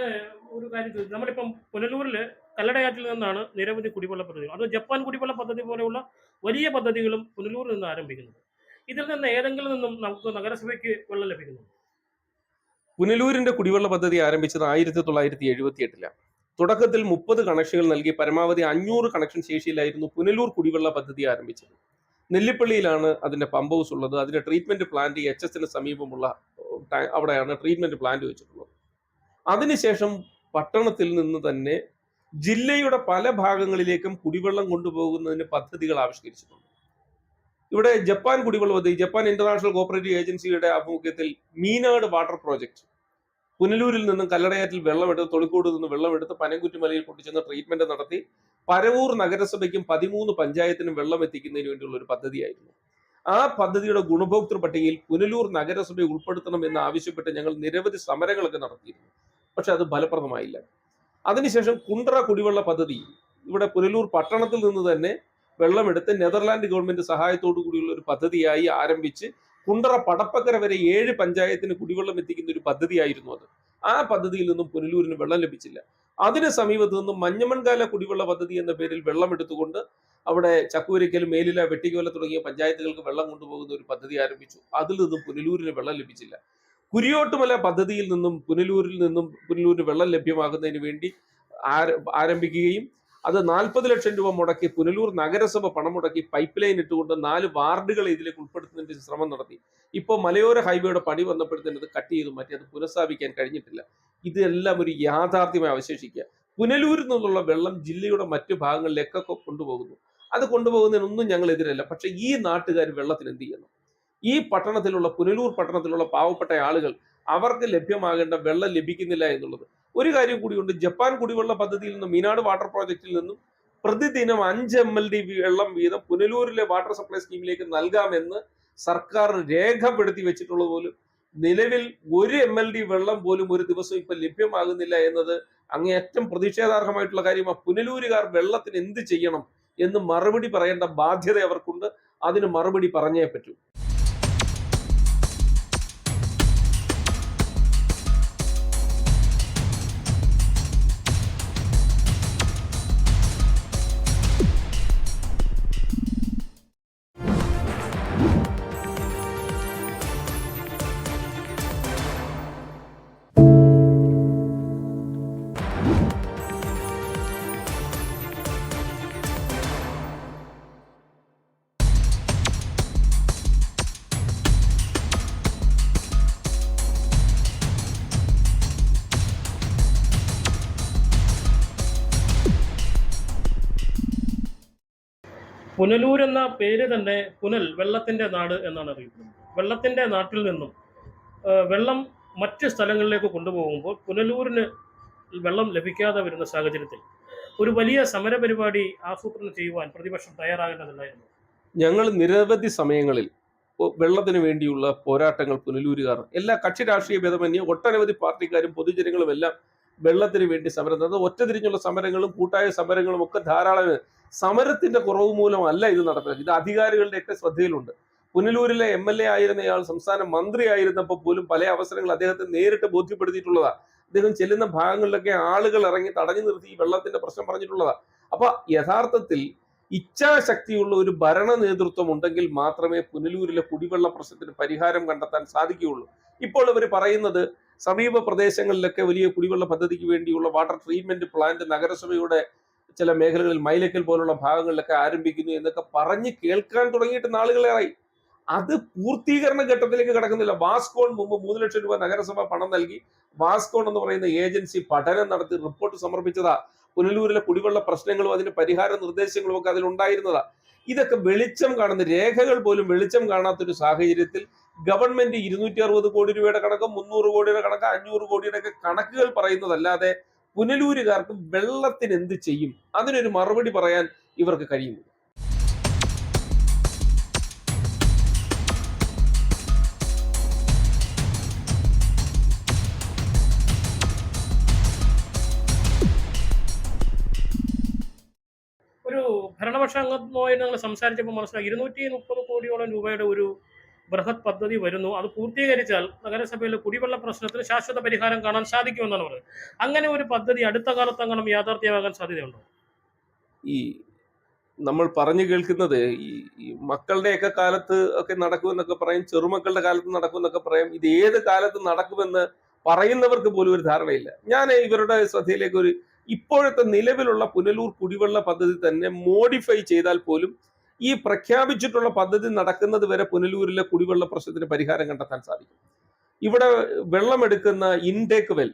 Speaker 1: ഒരു കാര്യം ചോദിച്ചു. നമ്മളിപ്പം പുനലൂരിൽ കല്ലടയാറ്റിൽ നിന്നാണ് നിരവധി കുടിവെള്ള പദ്ധതികൾ, അത് ജപ്പാൻ കുടിവെള്ള പദ്ധതി പോലെയുള്ള വലിയ പദ്ധതികളും പുനലൂരിൽ നിന്ന് ആരംഭിക്കുന്നത്. ഇതിൽ നിന്ന് ഏതെങ്കിലും നിന്നും നമുക്ക് നഗരസഭയ്ക്ക് വെള്ളം ലഭിക്കുന്നു?
Speaker 6: പുനലൂരിന്റെ കുടിവെള്ള പദ്ധതി ആരംഭിച്ചത് 1978-ലാണ്. തുടക്കത്തിൽ 30 കണക്ഷനുകൾ നൽകി പരമാവധി 500 കണക്ഷൻ ശേഷിയിലായിരുന്നു പുനലൂർ കുടിവെള്ള പദ്ധതി ആരംഭിച്ചത്. നെല്ലിപ്പള്ളിയിലാണ് അതിന്റെ പമ്പ് ഹൗസ് ഉള്ളത്. അതിന്റെ ട്രീറ്റ്മെന്റ് പ്ലാന്റ് HS സമീപമുള്ള അവിടെയാണ് ട്രീറ്റ്മെന്റ് പ്ലാന്റ് വെച്ചിട്ടുള്ളത്. അതിനുശേഷം പട്ടണത്തിൽ നിന്ന് തന്നെ ജില്ലയുടെ പല ഭാഗങ്ങളിലേക്കും കുടിവെള്ളം കൊണ്ടുപോകുന്നതിന് പദ്ധതികൾ ആവിഷ്കരിച്ചിട്ടുണ്ട്. ഇവിടെ ജപ്പാൻ കുടിവെള്ള പദ്ധതി, ജപ്പാൻ ഇന്റർനാഷണൽ കോഓപ്പറേറ്റീവ് ഏജൻസിയുടെ ആഭിമുഖ്യത്തിൽ മീനാട് വാട്ടർ പ്രോജക്ട് പുനലൂരിൽ നിന്നും കല്ലടയാറ്റിൽ വെള്ളമെടുത്ത് തൊളിക്കോട് നിന്ന് വെള്ളമെടുത്ത് പനംകുറ്റിമലയിൽ കൊണ്ടുചെന്ന് ട്രീറ്റ്മെന്റ് നടത്തി പരവൂർ നഗരസഭയ്ക്കും 13 പഞ്ചായത്തിനും വെള്ളം എത്തിക്കുന്നതിന് വേണ്ടിയുള്ള ഒരു പദ്ധതിയായിരുന്നു. ആ പദ്ധതിയുടെ ഗുണഭോക്തൃ പട്ടികയിൽ പുനലൂർ നഗരസഭയെ ഉൾപ്പെടുത്തണം എന്ന് ആവശ്യപ്പെട്ട് ഞങ്ങൾ നിരവധി സമരങ്ങളൊക്കെ നടത്തിയിരുന്നു. പക്ഷെ അത് ഫലപ്രദമായില്ല. അതിനുശേഷം കുണ്ട്ര കുടിവെള്ള പദ്ധതി ഇവിടെ പുനലൂർ പട്ടണത്തിൽ നിന്ന് തന്നെ വെള്ളമെടുത്ത് നെതർലാൻഡ് ഗവൺമെന്റ് സഹായത്തോടു കൂടിയുള്ള ഒരു പദ്ധതിയായി ആരംഭിച്ച് കുണ്ട്ര പടപ്പക്കര വരെ 7 പഞ്ചായത്തിന് കുടിവെള്ളം എത്തിക്കുന്ന ഒരു പദ്ധതിയായിരുന്നു അത്. ആ പദ്ധതിയിൽ നിന്നും പുനലൂരിന് വെള്ളം ലഭിച്ചില്ല. അതിന് സമീപത്ത് നിന്നും മഞ്ഞമൺകാല കുടിവെള്ള പദ്ധതി എന്ന പേരിൽ വെള്ളം എടുത്തുകൊണ്ട് അവിടെ ചക്കുവരയ്ക്കൽ, മേലില, വെട്ടിക്കോല തുടങ്ങിയ പഞ്ചായത്തുകൾക്ക് വെള്ളം കൊണ്ടുപോകുന്ന ഒരു പദ്ധതി ആരംഭിച്ചു. അതിൽ നിന്നും പുനലൂരിന് വെള്ളം ലഭിച്ചില്ല. കുരിയോട്ടുമല പദ്ധതിയിൽ നിന്നും പുനലൂരിന് വെള്ളം ലഭ്യമാകുന്നതിന് വേണ്ടി ആരംഭിക്കുകയും അത് 40 ലക്ഷം രൂപ മുടക്കി പുനലൂർ നഗരസഭ പണം മുടക്കി പൈപ്പ് ലൈൻ ഇട്ടുകൊണ്ട് 4 വാർഡുകളെ ഇതിലേക്ക് ഉൾപ്പെടുത്തുന്നതിന്റെ ശ്രമം നടത്തി. ഇപ്പോൾ മലയോര ഹൈവേയുടെ പണി വന്നപ്പോഴത്തേന് അത് കട്ട് ചെയ്തു മാറ്റി, അത് പുനഃസ്ഥാപിക്കാൻ കഴിഞ്ഞിട്ടില്ല. ഇതെല്ലാം ഒരു യാഥാർത്ഥ്യമായി അവശേഷിക്കുക. പുനലൂരിൽ നിന്നുള്ള വെള്ളം ജില്ലയുടെ മറ്റു ഭാഗങ്ങളിലേക്കൊക്കെ കൊണ്ടുപോകുന്നു. അത് കൊണ്ടുപോകുന്നതിനൊന്നും ഞങ്ങൾ എതിരല്ല. പക്ഷെ ഈ നാട്ടുകാർ വെള്ളത്തിന് എന്ത് ചെയ്യണം? ഈ പട്ടണത്തിലുള്ള പുനലൂർ പട്ടണത്തിലുള്ള പാവപ്പെട്ട ആളുകൾ, അവർക്ക് ലഭ്യമാകേണ്ട വെള്ളം ലഭിക്കുന്നില്ല എന്നുള്ളത് ഒരു കാര്യം കൂടിയുണ്ട്. ജപ്പാൻ കുടിവെള്ള പദ്ധതിയിൽ നിന്നും മീനാട് വാട്ടർ പ്രോജക്റ്റിൽ നിന്നും പ്രതിദിനം 5 MLD വെള്ളം വീതം പുനലൂരിലെ വാട്ടർ സപ്ലൈ സ്കീമിലേക്ക് നൽകാമെന്ന് സർക്കാർ രേഖപ്പെടുത്തി വെച്ചിട്ടുള്ളത് പോലും നിലവിൽ 1 MLD വെള്ളം പോലും ഒരു ദിവസം ഇപ്പൊ ലഭ്യമാകുന്നില്ല എന്നത് അങ്ങേയറ്റം പ്രതിഷേധാർഹമായിട്ടുള്ള കാര്യമാണ്. പുനലൂരുകാർ വെള്ളത്തിന് എന്ത് ചെയ്യണം എന്ന് മറുപടി പറയേണ്ട ബാധ്യത അവർക്കുണ്ട്. അതിന് മറുപടി പറഞ്ഞേ പറ്റൂ.
Speaker 1: പുനലൂർ എന്ന പേര് തന്നെ പുനൽ, വെള്ളത്തിന്റെ നാട് എന്നാണ് അറിയപ്പെടുന്നത്. വെള്ളത്തിന്റെ നാട്ടിൽ നിന്നും വെള്ളം മറ്റ് സ്ഥലങ്ങളിലേക്ക് കൊണ്ടുപോകുമ്പോൾ പുനലൂരിന് വെള്ളം ലഭിക്കാതെ വരുന്ന സാഹചര്യത്തിൽ ഒരു വലിയ സമരപരിപാടി ആസൂത്രണം ചെയ്യുവാൻ പ്രതിപക്ഷം തയ്യാറാകേണ്ടതില്ലായിരുന്നു.
Speaker 6: ഞങ്ങൾ നിരവധി സമയങ്ങളിൽ വെള്ളത്തിന് വേണ്ടിയുള്ള പോരാട്ടങ്ങൾ പുനലൂരുകാർ, എല്ലാ കക്ഷി രാഷ്ട്രീയ ഭേദമന്യേ ഒട്ടനവധി പാർട്ടിക്കാരും പൊതുജനങ്ങളും എല്ലാം വെള്ളത്തിന് വേണ്ടി സമരം നടന്നത്. ഒറ്റതിരിഞ്ഞുള്ള സമരങ്ങളും കൂട്ടായ സമരങ്ങളും ഒക്കെ ധാരാളം. സമരത്തിന്റെ കുറവ് മൂലമല്ല ഇത് നടക്കുന്നത്. ഇത് അധികാരികളുടെയൊക്കെ ശ്രദ്ധയിലുണ്ട്. പുനലൂരിലെ MLA ആയിരുന്നയാൾ സംസ്ഥാന മന്ത്രി ആയിരുന്നപ്പോൾ പോലും പല അവസരങ്ങൾ അദ്ദേഹത്തെ നേരിട്ട് ബോധ്യപ്പെടുത്തിയിട്ടുള്ളതാണ്. ഇദ്ദേഹം ചെല്ലുന്ന ഭാഗങ്ങളിലൊക്കെ ആളുകൾ ഇറങ്ങി തടഞ്ഞു നിർത്തി ഈ വെള്ളത്തിന്റെ പ്രശ്നം പറഞ്ഞിട്ടുള്ളതാ. അപ്പൊ യഥാർത്ഥത്തിൽ ഇച്ഛാശക്തിയുള്ള ഒരു ഭരണ നേതൃത്വം ഉണ്ടെങ്കിൽ മാത്രമേ പുനലൂരിലെ കുടിവെള്ള പ്രശ്നത്തിന് പരിഹാരം കണ്ടെത്താൻ സാധിക്കുകയുള്ളൂ. ഇപ്പോൾ ഇവർ പറയുന്നത് സമീപ പ്രദേശങ്ങളിലൊക്കെ വലിയ കുടിവെള്ള പദ്ധതിക്ക് വേണ്ടിയുള്ള വാട്ടർ ട്രീറ്റ്മെന്റ് പ്ലാന്റ് നഗരസഭയുടെ ചില മേഖലകളിൽ മൈലക്കൽ പോലുള്ള ഭാഗങ്ങളിലൊക്കെ ആരംഭിക്കുന്നു എന്നൊക്കെ പറഞ്ഞ് കേൾക്കാൻ തുടങ്ങിയിട്ട് നാളുകളേറായി. അത് പൂർത്തീകരണ ഘട്ടത്തിലേക്ക് കടക്കുന്നില്ല. വാസ്കോൺ മുമ്പ് 3 ലക്ഷം രൂപ നഗരസഭ പണം നൽകി വാസ്കോൺ എന്ന് പറയുന്ന ഏജൻസി പഠനം നടത്തി റിപ്പോർട്ട് സമർപ്പിച്ചതാ. പുനലൂരിലെ കുടിവെള്ള പ്രശ്നങ്ങളും അതിന്റെ പരിഹാര നിർദ്ദേശങ്ങളും ഒക്കെ അതിലുണ്ടായിരുന്നതാ. ഇതൊക്കെ വെളിച്ചം കാണുന്ന രേഖകൾ പോലും വെളിച്ചം കാണാത്തൊരു സാഹചര്യത്തിൽ ഗവൺമെന്റ് 260 കോടി രൂപയുടെ കണക്ക്, 300 കോടിയുടെ കണക്ക്, 500 കോടിയുടെ ഒക്കെ കണക്കുകൾ പറയുന്നതല്ലാതെ പുനലൂരുകാർക്ക് വെള്ളത്തിന് എന്ത് ചെയ്യും അതിനൊരു മറുപടി പറയാൻ ഇവർക്ക് കഴിയുന്നു.
Speaker 1: ഒരു ഭരണപക്ഷ അംഗവുമായി ഞങ്ങൾ സംസാരിച്ചപ്പോൾ മനസ്സിലാക്കി 230 കോടിയോളം രൂപയുടെ ഒരു ബൃഹത് പദ്ധതി വരുന്നു. അത് പൂർത്തീകരിച്ചാൽ നഗരസഭയിലെ കുടിവെള്ള പ്രശ്നത്തിന് ശാശ്വത പരിഹാരം കാണാൻ സാധിക്കുമെന്നാണ് പറയുന്നത്. അങ്ങനെ ഒരു പദ്ധതി അടുത്ത കാലത്തെങ്ങാനും യാഥാർത്ഥ്യമാകാൻ സാധ്യതയുണ്ടോ?
Speaker 6: ഈ നമ്മൾ പറഞ്ഞു കേൾക്കുന്നത് ഈ മക്കളുടെയൊക്കെ കാലത്ത് ഒക്കെ നടക്കുമെന്നൊക്കെ പറയും, ചെറുമക്കളുടെ കാലത്ത് നടക്കുമെന്നൊക്കെ പറയും. ഇത് ഏത് കാലത്ത് നടക്കുമെന്ന് പറയുന്നവർക്ക് പോലും ഒരു ധാരണയില്ല. ഞാൻ ഇവരുടെ ശ്രദ്ധയിലേക്ക് ഇപ്പോഴത്തെ നിലവിലുള്ള പുനലൂർ കുടിവെള്ള പദ്ധതി തന്നെ മോഡിഫൈ ചെയ്താൽ പോലും ഈ പ്രഖ്യാപിച്ചിട്ടുള്ള പദ്ധതി നടക്കുന്നത് വരെ പുനലൂരിലെ കുടിവെള്ള പ്രശ്നത്തിന് പരിഹാരം കണ്ടെത്താൻ സാധിക്കും. ഇവിടെ വെള്ളമെടുക്കുന്ന ഇൻടേക്ക് വെൽ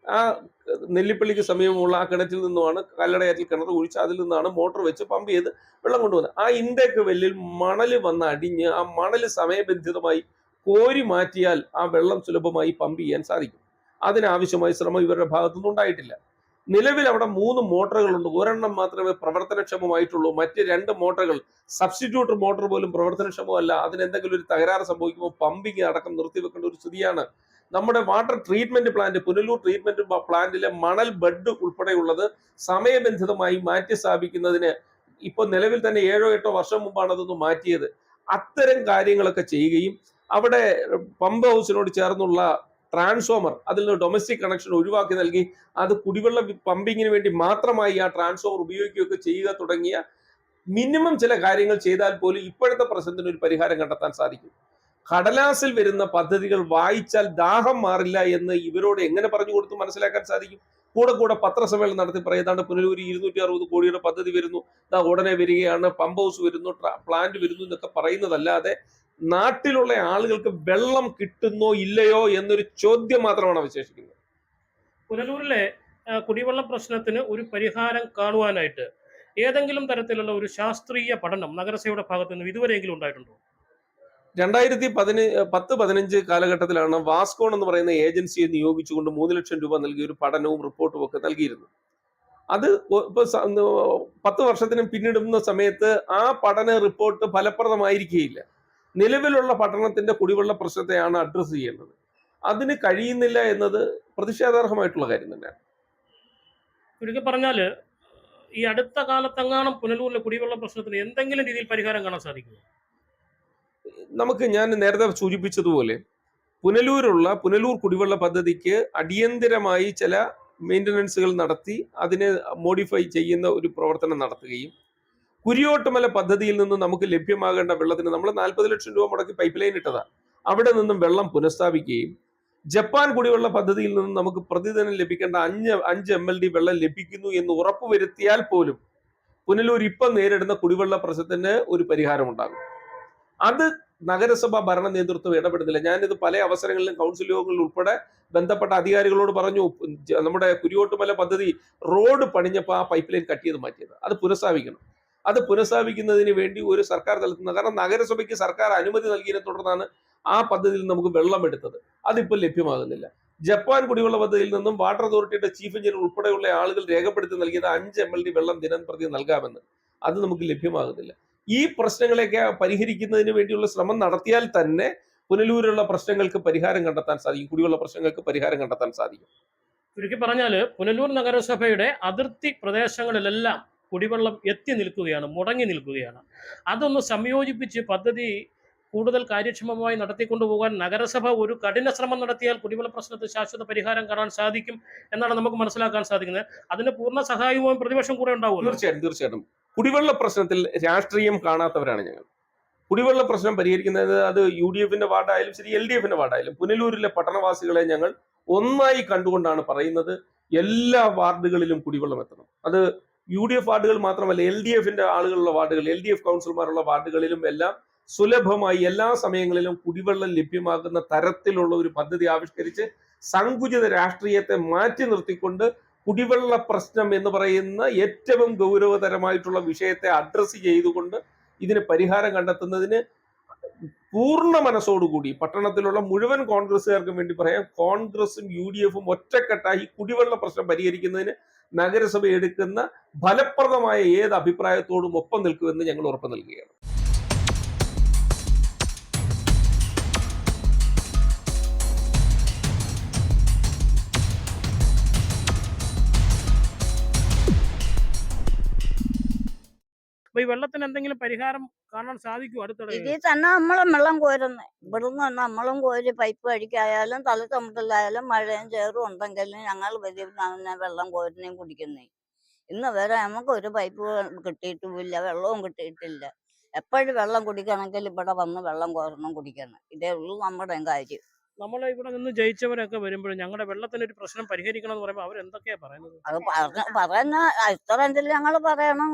Speaker 6: ആ നെല്ലിപ്പള്ളിക്ക് സമീപമുള്ള ആ കിണറ്റിൽ നിന്നുമാണ് കല്ലടയാറ്റിൽ കിണർ കുഴിച്ച് അതിൽ നിന്നാണ് മോട്ടോർ വെച്ച് പമ്പ് ചെയ്ത് വെള്ളം കൊണ്ടുവന്നത്. ആ ഇൻടേക്ക് വെല്ലിൽ മണല് വന്ന് അടിഞ്ഞ് ആ മണല് സമയബന്ധിതമായി കോരി മാറ്റിയാൽ ആ വെള്ളം സുലഭമായി പമ്പ് ചെയ്യാൻ സാധിക്കും. അതിനാവശ്യമായ ശ്രമം ഇവരുടെ ഭാഗത്തുനിന്ന് ഉണ്ടായിട്ടില്ല. നിലവിൽ അവിടെ 3 മോട്ടോറുകളുണ്ട്. ഒരെണ്ണം മാത്രമേ പ്രവർത്തനക്ഷമമായിട്ടുള്ളൂ. മറ്റ് 2 മോട്ടോറുകൾ സബ്സ്റ്റിറ്റ്യൂട്ടർ മോട്ടോർ പോലും പ്രവർത്തനക്ഷമമല്ല. അതിനെന്തെങ്കിലും ഒരു തകരാറ് സംഭവിക്കുമ്പോൾ പമ്പിങ് അടക്കം നിർത്തിവെക്കേണ്ട ഒരു സ്ഥിതിയാണ്. നമ്മുടെ water treatment plant, Punalur treatment പ്ലാന്റിലെ മണൽ ബെഡ് ഉൾപ്പെടെയുള്ളത് സമയബന്ധിതമായി മാറ്റി സ്ഥാപിക്കുന്നതിന് ഇപ്പൊ നിലവിൽ തന്നെ 7-8 വർഷം മുമ്പാണ് അതൊന്ന് മാറ്റിയത്. അത്തരം കാര്യങ്ങളൊക്കെ ചെയ്യുകയും അവിടെ പമ്പ് ഹൗസിനോട് ചേർന്നുള്ള ട്രാൻസ്ഫോമർ അതിൽ നിന്ന് ഡൊമസ്റ്റിക് കണക്ഷൻ ഒഴിവാക്കി നൽകി അത് കുടിവെള്ള പമ്പിങ്ങിന് വേണ്ടി മാത്രമായി ആ ട്രാൻസ്ഫോമർ ഉപയോഗിക്കുകയൊക്കെ ചെയ്യുക തുടങ്ങിയ മിനിമം ചില കാര്യങ്ങൾ ചെയ്താൽ പോലും ഇപ്പോഴത്തെ പ്രശ്നത്തിന് ഒരു പരിഹാരം കണ്ടെത്താൻ സാധിക്കും. കടലാസിൽ വരുന്ന പദ്ധതികൾ വായിച്ചാൽ ദാഹം മാറില്ല എന്ന് ഇവരോട് എങ്ങനെ പറഞ്ഞു കൊടുത്ത് മനസ്സിലാക്കാൻ സാധിക്കും? കൂടെ പത്രസമ്മേളനം നടത്തി പറയുന്നതാണ് പുനലൂർ 260 കോടിയുടെ പദ്ധതി വരുന്നു, ഉടനെ വരികയാണ്, പമ്പ് ഹൗസ് വരുന്നു, പ്ലാന്റ് വരുന്നു എന്നൊക്കെ പറയുന്നതല്ലാതെ നാട്ടിലുള്ള ആളുകൾക്ക് വെള്ളം കിട്ടുന്നോ ഇല്ലയോ എന്നൊരു ചോദ്യം മാത്രമാണ് അവശേഷിക്കുന്നത്.
Speaker 1: പുനലൂരിലെ കുടിവെള്ള പ്രശ്നത്തിന് ഒരു പരിഹാരം കാണുവാനായിട്ട് ഏതെങ്കിലും തരത്തിലുള്ള ഒരു ശാസ്ത്രീയ പഠനം നഗരസഭയുടെ ഭാഗത്ത് നിന്ന് ഇതുവരെയെങ്കിലും ഉണ്ടായിട്ടുണ്ടോ?
Speaker 6: 2010-15 കാലഘട്ടത്തിലാണ് വാസ്കോൺ എന്ന് പറയുന്ന ഏജൻസിയെ നിയോഗിച്ചുകൊണ്ട് 3 ലക്ഷം രൂപ നൽകിയ ഒരു പഠനവും റിപ്പോർട്ടും ഒക്കെ നൽകിയിരുന്നു. അത് ഇപ്പൊ 10 വർഷത്തിന് പിന്നിടുന്ന സമയത്ത് ആ പഠന റിപ്പോർട്ട് ഫലപ്രദമായിരിക്കുകയില്ല. നിലവിലുള്ള പഠനത്തിന്റെ കുടിവെള്ള പ്രശ്നത്തെയാണ് അഡ്രസ് ചെയ്യേണ്ടത്. അതിന് കഴിയുന്നില്ല എന്നത് പ്രതിഷേധാർഹമായിട്ടുള്ള കാര്യം തന്നെയാണ്.
Speaker 1: ചുരുക്കി പറഞ്ഞാല് ഈ അടുത്ത കാലത്തെങ്ങാനും പുനലൂരിലെ കുടിവെള്ള പ്രശ്നത്തിന് എന്തെങ്കിലും രീതിയിൽ പരിഹാരം കാണാൻ സാധിക്കുമോ?
Speaker 6: ഞാൻ നേരത്തെ സൂചിപ്പിച്ചതുപോലെ പുനലൂർ കുടിവെള്ള പദ്ധതിക്ക് അടിയന്തരമായി ചില മെയിൻ്റനൻസുകൾ നടത്തി അതിനെ മോഡിഫൈ ചെയ്യുന്ന ഒരു പ്രവർത്തനം നടത്തുകയും കുരിയോട്ടുമല പദ്ധതിയിൽ നിന്ന് നമുക്ക് ലഭ്യമാകേണ്ട വെള്ളത്തിന് നമ്മൾ 40 ലക്ഷം രൂപ മുടക്കി പൈപ്പ് ലൈൻ ഇട്ടതാണ്. അവിടെ നിന്നും വെള്ളം പുനഃസ്ഥാപിക്കുകയും ജപ്പാൻ കുടിവെള്ള പദ്ധതിയിൽ നിന്നും നമുക്ക് പ്രതിദിനം ലഭിക്കേണ്ട 5 MLD വെള്ളം ലഭിക്കുന്നു എന്ന് ഉറപ്പുവരുത്തിയാൽ പോലും പുനലൂർ ഇപ്പം നേരിടുന്ന കുടിവെള്ള പ്രശ്നത്തിന് ഒരു പരിഹാരം ഉണ്ടാകും. അത് നഗരസഭ ഭരണ നേതൃത്വം ഇടപെടുന്നില്ല. ഞാനിത് പല അവസരങ്ങളിലും കൗൺസിൽ യോഗങ്ങളിൽ ഉൾപ്പെടെ ബന്ധപ്പെട്ട അധികാരികളോട് പറഞ്ഞു. നമ്മുടെ കുരിയോട്ടുമല പദ്ധതി റോഡ് പണിഞ്ഞപ്പോൾ ആ പൈപ്പ് ലൈൻ കട്ട് ചെയ്ത് മാറ്റിയത് അത് പുനഃസ്ഥാപിക്കണം. അത് പുനഃസ്ഥാപിക്കുന്നതിന് വേണ്ടി ഒരു സർക്കാർ തലത്തിൽ നിന്ന്, കാരണം നഗരസഭയ്ക്ക് സർക്കാർ അനുമതി നൽകിയതിനെ തുടർന്നാണ് ആ പദ്ധതിയിൽ നമുക്ക് വെള്ളം എടുത്തത്. അതിപ്പോൾ ലഭ്യമാകുന്നില്ല. ജപ്പാൻ കുടിവെള്ള പദ്ധതിയിൽ നിന്നും വാട്ടർ അതോറിറ്റിയുടെ ചീഫ് എഞ്ചിനീയർ ഉൾപ്പെടെയുള്ള ആളുകൾ രേഖപ്പെടുത്തി നൽകിയത് 5 MLD വെള്ളം ദിനം പ്രതി നൽകാമെന്ന്. അത് നമുക്ക് ലഭ്യമാകുന്നില്ല. ഈ പ്രശ്നങ്ങളെയൊക്കെ പരിഹരിക്കുന്നതിന് വേണ്ടിയുള്ള ശ്രമം നടത്തിയാൽ തന്നെ പുനലൂരിലുള്ള പ്രശ്നങ്ങൾക്ക് പരിഹാരം കണ്ടെത്താൻ സാധിക്കും. കുടിവെള്ള പ്രശ്നങ്ങൾക്ക് പരിഹാരം കണ്ടെത്താൻ സാധിക്കും.
Speaker 1: ചുരുക്കി പറഞ്ഞാൽ പുനലൂർ നഗരസഭയുടെ അതിർത്തി പ്രദേശങ്ങളിലെല്ലാം കുടിവെള്ളം എത്തി നിൽക്കുകയാണ്, മുടങ്ങി നിൽക്കുകയാണ്. അതൊന്ന് സംയോജിപ്പിച്ച് പദ്ധതി കൂടുതൽ കാര്യക്ഷമമായി നടത്തിക്കൊണ്ടുപോകാൻ നഗരസഭ ഒരു കഠിന ശ്രമം നടത്തിയാൽ കുടിവെള്ള പ്രശ്നത്തിന് ശാശ്വത പരിഹാരം കാണാൻ സാധിക്കും എന്നാണ് നമുക്ക് മനസ്സിലാക്കാൻ സാധിക്കുന്നത്. അതിന് പൂർണ്ണ സഹായവും പ്രതിപക്ഷം കൂടെ ഉണ്ടാവുമല്ലോ.
Speaker 6: തീർച്ചയായിട്ടും കുടിവെള്ള പ്രശ്നത്തിൽ രാഷ്ട്രീയം കാണാത്തവരാണ് ഞങ്ങൾ. കുടിവെള്ള പ്രശ്നം പരിഹരിക്കുന്നത് അത് UDF-ന്റെ വാർഡായാലും ശരി, LDF-ന്റെ വാർഡായാലും പുനലൂരിലെ പട്ടണവാസികളെ ഞങ്ങൾ ഒന്നായി കണ്ടുകൊണ്ടാണ് പറയുന്നത് എല്ലാ വാർഡുകളിലും കുടിവെള്ളം എത്തണം. അത് UDF വാർഡുകൾ മാത്രമല്ല, LDF-ന്റെ ആളുകളുള്ള വാർഡുകൾ, LDF കൗൺസിലർമാരുള്ള വാർഡുകളിലും എല്ലാം സുലഭമായി എല്ലാ സമയങ്ങളിലും കുടിവെള്ളം ലഭ്യമാകുന്ന തരത്തിലുള്ള ഒരു പദ്ധതി ആവിഷ്കരിച്ച് സങ്കുചിത രാഷ്ട്രീയത്തെ മാറ്റി നിർത്തിക്കൊണ്ട് കുടിവെള്ള പ്രശ്നം എന്ന് പറയുന്ന ഏറ്റവും ഗൗരവതരമായിട്ടുള്ള വിഷയത്തെ അഡ്രസ്സ് ചെയ്തുകൊണ്ട് ഇതിന് പരിഹാരം കണ്ടെത്തുന്നതിന് പൂർണ്ണ മനസ്സോടുകൂടി പട്ടണത്തിലുള്ള മുഴുവൻ കോൺഗ്രസ്സുകാർക്കും വേണ്ടി പറയാം, കോൺഗ്രസും UDF-ഉം ഒറ്റക്കെട്ടായി കുടിവെള്ള പ്രശ്നം പരിഹരിക്കുന്നതിന് നഗരസഭ എടുക്കുന്ന ഫലപ്രദമായ ഏത് അഭിപ്രായത്തോടും ഒപ്പം നിൽക്കുമെന്ന് ഞങ്ങൾ ഉറപ്പ് നൽകുകയാണ്.
Speaker 1: അപ്പൊ ഈ വെള്ളത്തിന് എന്തെങ്കിലും പരിഹാരം കാണാൻ സാധിക്കും അടുത്തിടെ?
Speaker 4: ഇതിൽ തന്നെ നമ്മളും വെള്ളം കോരുന്നത്. ഇവിടുന്ന് തന്നെ നമ്മളും കോരി പൈപ്പ് വഴിക്കായാലും തലച്ചമുട്ടലായാലും മഴയും ചേറും ഉണ്ടെങ്കിലും ഞങ്ങൾ വലിയ വെള്ളം കോരുന്നേയും കുടിക്കുന്നേ. ഇന്ന് വരെ നമുക്ക് ഒരു പൈപ്പ് കിട്ടിയിട്ടുമില്ല, വെള്ളവും കിട്ടിയിട്ടില്ല. എപ്പോഴും വെള്ളം കുടിക്കണമെങ്കിൽ ഇവിടെ വന്ന് വെള്ളം കോരണം, കുടിക്കണം. ഇതേ ഉള്ളൂ നമ്മുടെ കാര്യം.
Speaker 1: നമ്മൾ ഇവിടെ നിന്ന് ജയിച്ചവരൊക്കെ വരുമ്പോഴും ഞങ്ങളുടെ വെള്ളത്തിന് ഒരു പ്രശ്നം പരിഹരിക്കണം എന്ന് പറയുമ്പോൾ അവരെന്തൊക്കെയാ പറയുന്നത്?
Speaker 4: അത് പറയുന്ന ഇത്രയെങ്കിലും ഞങ്ങൾ പറയണം.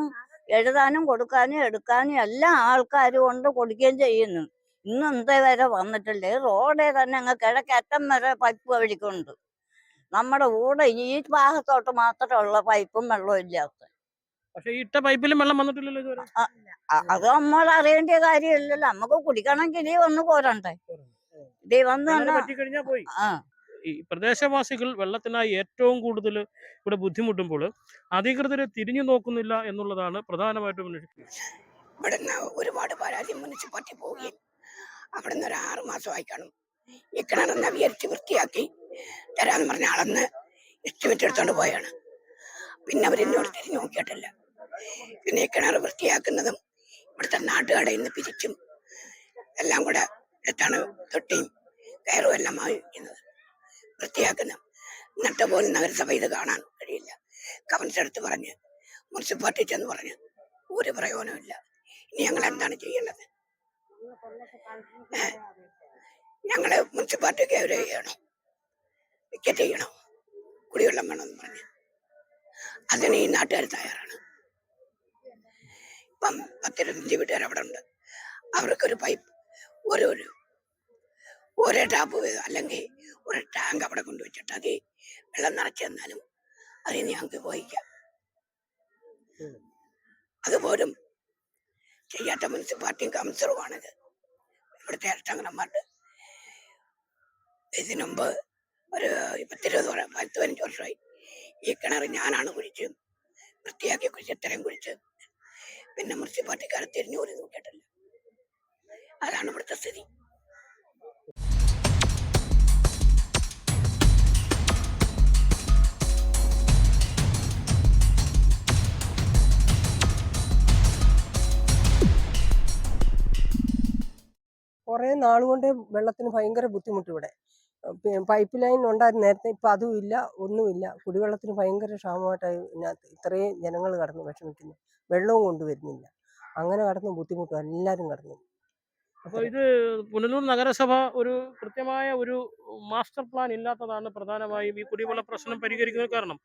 Speaker 4: എഴുതാനും കൊടുക്കാനും എടുക്കാനും എല്ലാ ആൾക്കാരും കൊണ്ട് കൊടുക്കുകയും ചെയ്യുന്നു. ഇന്ന് എന്തേ വരെ വന്നിട്ടില്ലേ? റോഡേ തന്നെ അങ്ങ് കിഴക്കറ്റം വരെ പൈപ്പ് വഴിക്കുണ്ട്. നമ്മുടെ കൂടെ ഈ ഭാഗത്തോട്ട് മാത്രമുള്ള പൈപ്പും വെള്ളവും ഇല്ലാത്ത.
Speaker 1: പക്ഷെ ഈ ഇട്ട പൈപ്പിലും വെള്ളം വന്നിട്ടില്ലല്ലോ ഇതുവരെ.
Speaker 4: അത് നമ്മൾ അറിയേണ്ട കാര്യമില്ലല്ലോ. നമുക്ക് കുടിക്കണമെങ്കിൽ ഇനി ഒന്ന് കോരണ്ടേ? ഇതേ വന്ന്
Speaker 1: പറ്റിക്കഴിഞ്ഞാൽ പോയി. ഈ പ്രദേശവാസികൾ വെള്ളത്തിനായി ഏറ്റവും കൂടുതൽ ഇവിടെ ബുദ്ധിമുട്ടുമ്പോൾ അധികൃതരെ തിരിഞ്ഞു നോക്കുന്നില്ല എന്നുള്ളതാണ് പ്രധാനമായിട്ടും.
Speaker 7: ഇവിടെ നിന്ന് ഒരുപാട് പരാതി മുനിസിപ്പാലിറ്റി പോവുകയും അവിടെ നിന്ന് ഒരു 6 മാസമായി കാണും ഈ കിണർ നവീകരിച്ച് വൃത്തിയാക്കി തരാന്ന് പറഞ്ഞ ആളെന്ന് എസ്റ്റിമേറ്റ് എടുത്തോണ്ട് പോയാണ്. പിന്നെ അവരെന്നോട് തിരിഞ്ഞു നോക്കിയിട്ടില്ല. പിന്നെ ഈ കിണർ വൃത്തിയാക്കുന്നതും ഇവിടുത്തെ നാട്ടുകാരെ നിന്ന് പിരിച്ചും എല്ലാം കൂടെ എത്താണ് തൊട്ടിയും കയറും എല്ലാം ആയിരിക്കുന്നത് വൃത്തിയാക്കുന്ന. എന്നിട്ട് പോലും നഗരസഭ ഇത് കാണാൻ കഴിയില്ല. കൗൺസിലർ അടുത്ത് പറഞ്ഞ് മുനിസിപ്പാലിറ്റി ചെന്ന് പറഞ്ഞ് ഒരു പ്രയോജനമില്ല. ഇനി ഞങ്ങൾ എന്താണ് ചെയ്യേണ്ടത്? ഞങ്ങള് മുനിസിപ്പാലിറ്റിക്ക് അവരെ ചെയ്യണം, വിക്കറ്റ് ചെയ്യണോ, കുടിവെള്ളം വേണമെന്ന് പറഞ്ഞ് അതിന് ഈ നാട്ടുകാർ തയ്യാറാണ്. ഇപ്പം 10-25 വീട്ടുകാർ അവിടെ ഉണ്ട്. അവർക്കൊരു പൈപ്പ് ഒരേ ടാപ്പ് അല്ലെങ്കിൽ ഒരു ടാങ്ക് അവിടെ കൊണ്ടുവച്ചിട്ട് അത് വെള്ളം നിറച്ചു തന്നാലും അതിന് ഞങ്ങൾക്ക് പോയിക്കാം. അതുപോലും ചെയ്യാത്ത മുനിസിപ്പാലിറ്റിയും കൗൺസിലറുമാണിത്. ഇവിടുത്തെ ഇഷ്ടങ്ങന്മാരുടെ ഇതിനു മുമ്പ് ഒരു 10-15 വർഷമായി ഈ കിണർ ഞാനാണ് കുഴിച്ച് വൃത്തിയാക്കി കുഴിച്ച് ഇത്രയും കുഴിച്ച്. പിന്നെ മുനിസിപ്പാലിറ്റിക്കാരെ തിരിഞ്ഞു പോലും നോക്കിയിട്ടില്ല. അതാണ് ഇവിടുത്തെ സ്ഥിതി.
Speaker 8: കുറേ നാളുകൊണ്ട് വെള്ളത്തിന് ഭയങ്കര ബുദ്ധിമുട്ട് ഇവിടെ. പൈപ്പ് ലൈൻ ഉണ്ടായിരുന്നു നേരത്തെ, ഇപ്പം അതും ഇല്ല, ഒന്നുമില്ല. കുടിവെള്ളത്തിന് ഭയങ്കര ക്ഷാമമായിട്ടായി ഇതിനകത്ത് ഇത്രയും ജനങ്ങൾ കടന്ന് വിഷമിക്കുന്നു. വെള്ളവും കൊണ്ടുവരുന്നില്ല. അങ്ങനെ കടന്ന് ബുദ്ധിമുട്ടും എല്ലാവരും കടന്നു.
Speaker 1: അപ്പോൾ ഇത് പുനലൂർ നഗരസഭ ഒരു കൃത്യമായ ഒരു മാസ്റ്റർ പ്ലാൻ ഇല്ലാത്തതാണ് പ്രധാനമായും ഈ കുടിവെള്ള പ്രശ്നം പരിഹരിക്കുന്നത് കാരണം.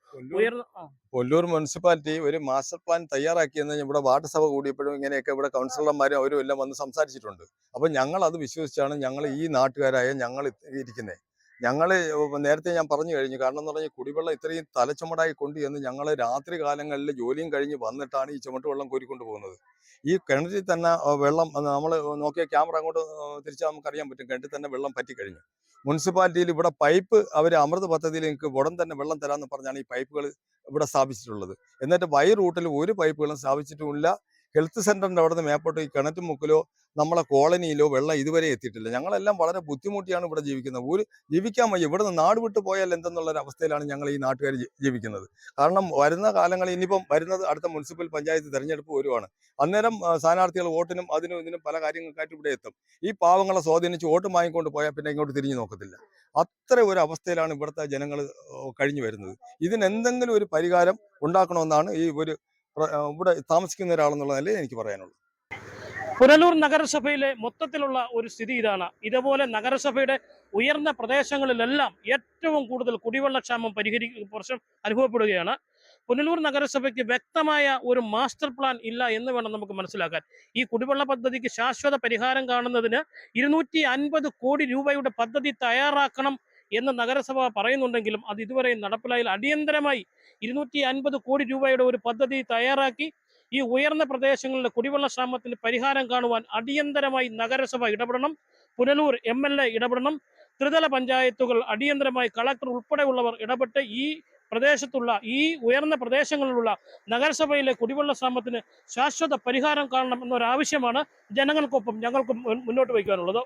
Speaker 3: കൊല്ലൂർ മുനിസിപ്പാലിറ്റി ഒരു മാസ്റ്റർ പ്ലാൻ തയ്യാറാക്കിയെന്ന് ഇവിടെ വാർഡ് സഭ കൂടിയപ്പോഴും ഇങ്ങനെയൊക്കെ ഇവിടെ കൗൺസിലർമാരും അവരും എല്ലാം വന്ന് സംസാരിച്ചിട്ടുണ്ട്. അപ്പം ഞങ്ങൾ അത് വിശ്വസിച്ചാണ് ഞങ്ങൾ ഈ നാട്ടുകാരായ ഞങ്ങൾ ഇരിക്കുന്നത്. ഞങ്ങൾ നേരത്തെ ഞാൻ പറഞ്ഞു കഴിഞ്ഞു. കാരണം എന്ന് പറഞ്ഞാൽ കുടിവെള്ളം ഇത്രയും തലച്ചുമടായി കൊണ്ടുചെന്ന് ഞങ്ങൾ രാത്രി കാലങ്ങളിൽ ജോലിയും കഴിഞ്ഞ് വന്നിട്ടാണ് ഈ ചുമട്ട് വെള്ളം കോരിക്കൊണ്ട് പോകുന്നത്. ഈ കിണറ്റിൽ തന്നെ വെള്ളം നമ്മൾ നോക്കിയ ക്യാമറ അങ്ങോട്ട് തിരിച്ചാൽ നമുക്കറിയാൻ പറ്റും. കിണറ്റിൽ തന്നെ വെള്ളം പറ്റിക്കഴിഞ്ഞു. മുനിസിപ്പാലിറ്റിയിൽ ഇവിടെ പൈപ്പ് അവർ അമൃത് പദ്ധതിയിൽ എനിക്ക് ഉടൻ തന്നെ വെള്ളം തരാമെന്ന് പറഞ്ഞാണ് ഈ പൈപ്പുകൾ ഇവിടെ സ്ഥാപിച്ചിട്ടുള്ളത്. എന്നിട്ട് റൂട്ടിൽ ഒരു പൈപ്പുകളും സ്ഥാപിച്ചിട്ടുമില്ല. ഹെൽത്ത് സെൻ്ററിൻ്റെ അവിടെ നിന്ന് മേപ്പോട്ട് ഈ കിണറ്റുമുക്കിലോ നമ്മളെ കോളനിയിലോ വെള്ളം ഇതുവരെ എത്തിയിട്ടില്ല. ഞങ്ങളെല്ലാം വളരെ ബുദ്ധിമുട്ടിയാണ് ഇവിടെ ജീവിക്കുന്നത്. ജീവിക്കാൻ വയ്യ. ഇവിടെ നിന്ന് നാട് വിട്ടു പോയാൽ എന്തെന്നുള്ളൊരു അവസ്ഥയിലാണ് ഞങ്ങൾ ഈ നാട്ടുകാർ ജീവിക്കുന്നത്. കാരണം വരുന്ന കാലങ്ങളിൽ ഇനിയിപ്പം വരുന്നത് അടുത്ത മുനിസിപ്പൽ പഞ്ചായത്ത് തെരഞ്ഞെടുപ്പ് വരുവാണ്. അന്നേരം സ്ഥാനാർത്ഥികൾ വോട്ടിനും അതിനും ഇതിനും പല കാര്യങ്ങൾക്കായിട്ട് ഇവിടെ എത്തും. ഈ പാവങ്ങളെ സ്വാധീനിച്ച് വോട്ട് വാങ്ങിക്കൊണ്ട് പോയാൽ പിന്നെ ഇങ്ങോട്ട് തിരിഞ്ഞു നോക്കത്തില്ല. അത്ര ഒരു അവസ്ഥയിലാണ് ഇവിടുത്തെ ജനങ്ങൾ കഴിഞ്ഞു വരുന്നത്. ഇതിനെന്തെങ്കിലും ഒരു പരിഹാരം ഉണ്ടാക്കണമെന്നാണ് ഇവിടെ താമസിക്കുന്ന ഒരാളെന്നുള്ള നിലയിൽ എനിക്ക് പറയാനുള്ളത്.
Speaker 1: പുനലൂർ നഗരസഭയിലെ മൊത്തത്തിലുള്ള ഒരു സ്ഥിതി ഇതാണ്. ഇതുപോലെ നഗരസഭയുടെ ഉയർന്ന പ്രദേശങ്ങളിലെല്ലാം ഏറ്റവും കൂടുതൽ കുടിവെള്ളക്ഷാമം പ്രശ്നം അനുഭവപ്പെടുകയാണ്. പുനലൂർ നഗരസഭയ്ക്ക് വ്യക്തമായ ഒരു മാസ്റ്റർ പ്ലാൻ ഇല്ല എന്ന് വേണം നമുക്ക് മനസ്സിലാക്കാൻ. ഈ കുടിവെള്ള പദ്ധതിക്ക് ശാശ്വത പരിഹാരം കാണുന്നതിന് 250 കോടി രൂപയുടെ പദ്ധതി തയ്യാറാക്കണം എന്ന് നഗരസഭ പറയുന്നുണ്ടെങ്കിലും അത് ഇതുവരെ നടപ്പിലായില്ല. അടിയന്തരമായി 250 കോടി രൂപയുടെ ഒരു പദ്ധതി തയ്യാറാക്കി ഈ ഉയർന്ന പ്രദേശങ്ങളിലെ കുടിവെള്ള ക്ഷാമത്തിന് പരിഹാരം കാണുവാൻ അടിയന്തരമായി നഗരസഭ ഇടപെടണം. പുനലൂർ MLA ഇടപെടണം. ത്രിതല പഞ്ചായത്തുകൾ അടിയന്തരമായി കളക്ടർ ഉൾപ്പെടെയുള്ളവർ ഇടപെട്ട് ഈ പ്രദേശത്തുള്ള ഈ ഉയർന്ന പ്രദേശങ്ങളിലുള്ള നഗരസഭയിലെ കുടിവെള്ള ക്ഷാമത്തിന് ശാശ്വത പരിഹാരം കാണണം എന്നൊരാവശ്യമാണ് ജനങ്ങൾക്കൊപ്പം ഞങ്ങൾക്കും മുന്നോട്ട് വയ്ക്കാനുള്ളത്.